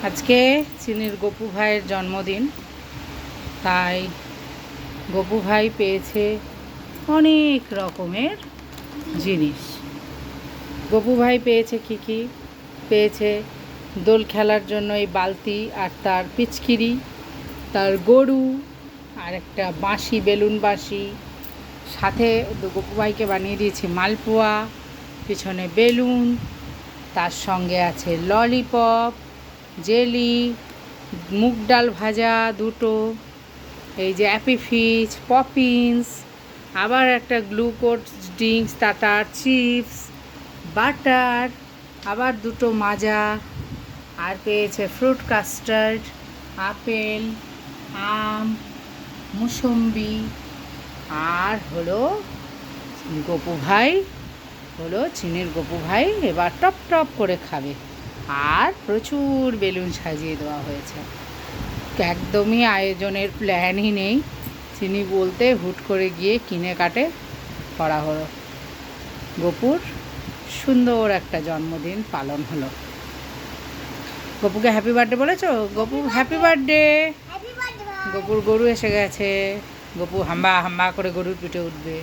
আজকে চিনির গপু ভাইয়ের জন্মদিন, তাই গপু ভাই পেয়েছে অনেক রকমের জিনিস। গপু ভাই পেয়েছে কী পেয়েছে? দোল খেলার জন্য এই বালতি, আর তার পিচকিরি, তার গরু, আর একটা বাঁশি, বেলুন বাঁশি। সাথে গপু ভাইকে বানিয়ে দিয়েছি মালপোয়া, পিছনে বেলুন, তার সঙ্গে আছে ললিপপ, জেলি, মুগ ডাল ভাজা দুটো, এই যে অ্যাপি ফিজ, পপিন্স, আবার একটা গ্লুকোজ ড্রিঙ্কস, টাটার চিপস, বাটার, আবার দুটো মাজা, আর পেয়েছে ফ্রুট কাস্টার্ড, আপেল, আম, মুসম্বি, আর হলো গপু ভাই, চিনির গপু ভাই এবার টপ টপ করে খাবে। আর প্রচুর বেলুন সাজিয়ে দেওয়া হয়েছে। একদমই আয়োজনের প্ল্যানই নেই, চিনি বলতে হুট করে গিয়ে কিনে কাটে করা হলো। গপুর সুন্দর একটা জন্মদিন পালন হলো। গপুকে হ্যাপি বার্থডে বলেছো? Gopu happy birthday. গপুর গরু এসে গেছে, গপু হাম্বা হাম্বা করে গরুর পিঠে উঠবে।